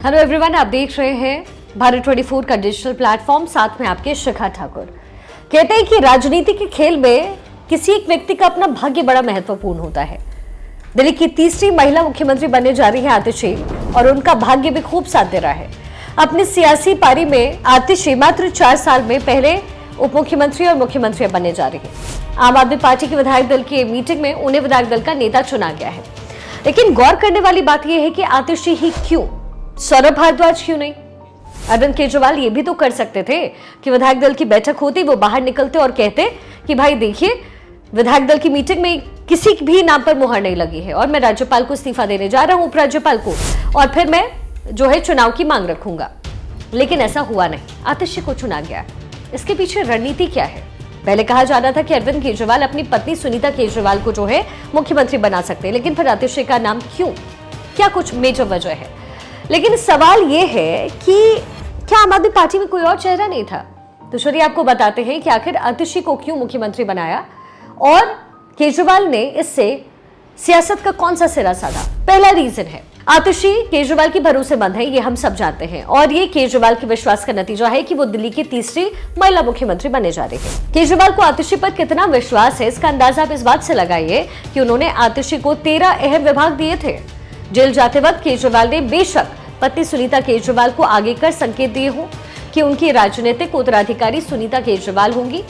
Hello everyone, आप देख रहे हैं भारत 24 का डिजिटल प्लेटफॉर्म, साथ में आपके शिखा ठाकुर। कहते हैं कि राजनीति के खेल में किसी एक व्यक्ति का अपना भाग्य बड़ा महत्वपूर्ण होता है। दिल्ली की तीसरी महिला मुख्यमंत्री बनने जा रही है आतिशी, और उनका भाग्य भी खूब साथ दे रहा है। अपनी सियासी पारी में आतिशी मात्र 4 साल में पहले उप मुख्यमंत्री और मुख्यमंत्री बनने जा रही है। आम आदमी पार्टी के विधायक दल की मीटिंग में उन्हें विधायक दल का नेता चुना गया है। लेकिन गौर करने वाली बात यह है कि आतिशी ही क्यों, सौरभ भारद्वाज क्यों नहीं? अरविंद केजरीवाल ये भी तो कर सकते थे कि विधायक दल की बैठक होती, वो बाहर निकलते और कहते कि भाई देखिए, विधायक दल की मीटिंग में किसी भी नाम पर मुहर नहीं लगी है और मैं राज्यपाल को इस्तीफा देने जा रहा हूं, उपराज्यपाल को, और फिर मैं जो है चुनाव की मांग रखूंगा। लेकिन ऐसा हुआ नहीं, आतिशी को चुना गया। इसके पीछे रणनीति क्या है? पहले कहा जा रहा था कि अरविंद केजरीवाल अपनी पत्नी सुनीता केजरीवाल को जो है मुख्यमंत्री बना सकते हैं, लेकिन फिर आतिशी का नाम क्यों? क्या कुछ मेजर वजह है? लेकिन सवाल यह है कि क्या आम आदमी पार्टी में कोई और चेहरा नहीं था? तो चलिए आपको बताते हैं कि आखिर आतिशी को क्यों मुख्यमंत्री बनाया और केजरीवाल ने इससे सियासत का कौन सा सिरा साधा। पहला रीजन है, आतिशी केजरीवाल की भरोसेमंद है, ये हम सब जानते हैं, और ये केजरीवाल के विश्वास का नतीजा है कि वो दिल्ली की तीसरी महिला मुख्यमंत्री बनने जा रही है। केजरीवाल को आतिशी पर कितना विश्वास है, इसका अंदाजा आप इस बात से लगाइए कि उन्होंने आतिशी को 13 अहम विभाग दिए थे। जेल जाते वक्त केजरीवाल ने बेशक पत्नी सुनीता केजरीवाल को आगे कर संकेत दिए हो कि उनकी राजनीतिक उत्तराधिकारी सुनीता केजरीवाल होंगी।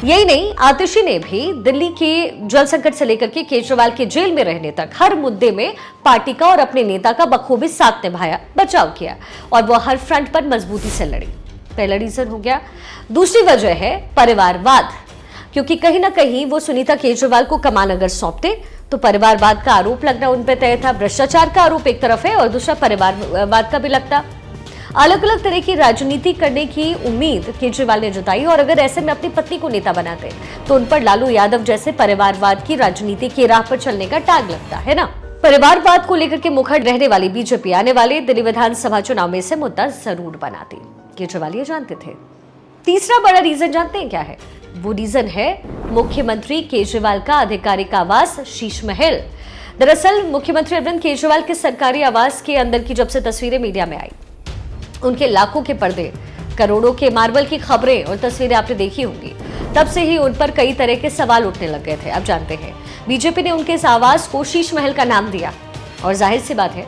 यही नहीं, आतिशी ने भी दिल्ली के जल संकट से लेकर के केजरीवाल के जेल में रहने तक हर मुद्दे में पार्टी का और अपने नेता का बखूबी साथ निभाया, बचाव किया, और वो हर फ्रंट पर मजबूती से लड़ी। पहला रीजन हो गया। दूसरी वजह है परिवारवाद, क्योंकि कहीं ना कहीं वो सुनीता केजरीवाल को कमान अगर सौंपते तो परिवारवाद का आरोप लगना उन पर तय था। भ्रष्टाचार का आरोप एक तरफ है और दूसरा परिवारवाद का भी लगता। अलग अलग तरह की राजनीति करने की उम्मीद केजरीवाल ने जताई, और अगर ऐसे में अपनी पत्नी को नेता बनाते तो उन पर लालू यादव जैसे परिवारवाद की राजनीति की राह पर चलने का टैग लगता है ना। परिवारवाद को लेकर के मुखर रहने वाली बीजेपी आने वाले दिल्ली विधानसभा चुनाव में से मुद्दा जरूर बनाती, केजरीवाल ये जानते थे। तीसरा बड़ा रीजन जानते हैं क्या है? वो रीजन है मुख्यमंत्री केजरीवाल का आधिकारिक आवास शीश महल। दरअसल मुख्यमंत्री अरविंद केजरीवाल के सरकारी आवास के अंदर की जब से तस्वीरें मीडिया में आई, उनके लाखों के पर्दे, करोड़ों के मार्बल की खबरें और तस्वीरें आपने देखी होंगी, तब से ही उन पर कई तरह के सवाल उठने लग गए थे। अब जानते हैं बीजेपी ने उनके इस आवास को शीश महल का नाम दिया, और जाहिर सी बात है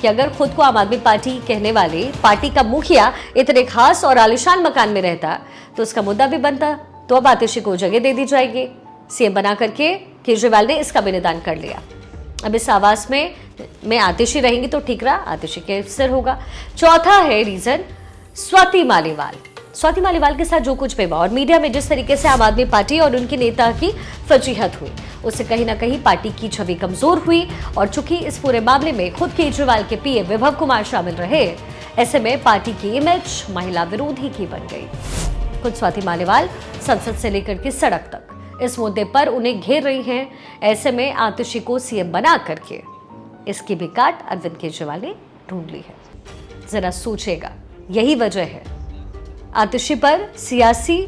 कि अगर खुद को आम आदमी पार्टी कहने वाले पार्टी का मुखिया इतने खास और आलिशान मकान में रहता तो उसका मुद्दा भी बनता। तो अब आतिशी को जगह दे दी जाएगी। सीएम बना करके केजरीवाल ने इसका भी निदान कर लिया। अब इस आवास में आतिशी रहेंगी तो ठीक रहा, आतिशी के सिर होगा। चौथा है रीजन स्वाति मालीवाल। स्वाति मालीवाल के साथ जो कुछ भी हुआ और मीडिया में जिस तरीके से आम आदमी पार्टी और उनके नेता की फजीहत हुई, उससे कहीं ना कहीं पार्टी की छवि कमजोर हुई। और चूंकि इस पूरे मामले में खुद केजरीवाल के पीए विभव कुमार शामिल रहे, ऐसे में पार्टी की इमेज महिला विरोधी की बन गई। खुद स्वाति मालीवाल संसद से लेकर के सड़क तक इस मुद्दे पर उन्हें घेर रही हैं। ऐसे में आतिशी को सीएम बना करके इसकी भी काट अरविंद केजरीवाल ने ढूंढ ली है। जरा सोचेगा, यही वजह है आतिशी पर सियासी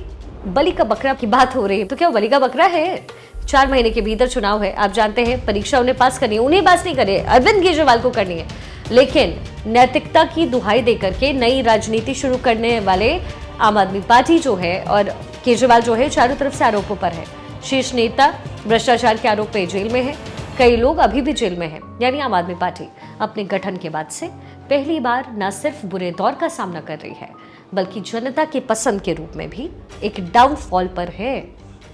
बलि का बकरा की बात हो रही है। तो क्या बलि का बकरा है? 4 महीने के भीतर चुनाव है, आप जानते हैं, परीक्षा उन्हें पास करनी है, उन्हें पास नहीं करनी है, अरविंद केजरीवाल को करनी है। लेकिन नैतिकता की दुहाई देकर के नई राजनीति शुरू करने वाले आम आदमी पार्टी जो है और केजरीवाल जो है, चारों तरफ से आरोपों पर है। शीर्ष नेता भ्रष्टाचार के आरोप पे जेल में है, कई लोग अभी भी जेल में हैं। यानी आम आदमी पार्टी अपने गठन के बाद से पहली बार न सिर्फ बुरे दौर का सामना कर रही है, बल्कि जनता की पसंद के रूप में भी एक डाउनफॉल पर है।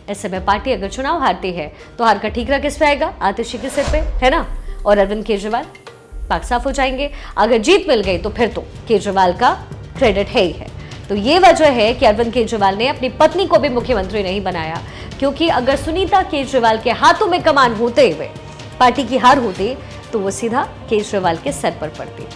ऐसे में पार्टी अगर चुनाव हारती है तो हार का ठीकरा किस पे आएगा? आतिशी के सिर पे, है ना। और अरविंद केजरीवाल पाक साफ हो जाएंगे। अगर जीत मिल गई तो फिर तो केजरीवाल का क्रेडिट है ही है। तो ये वजह है कि अरविंद केजरीवाल ने अपनी पत्नी को भी मुख्यमंत्री नहीं बनाया, क्योंकि अगर सुनीता केजरीवाल के हाथों में कमान होते हुए पार्टी की हार होती तो वो सीधा केजरीवाल के सर पर पड़ती।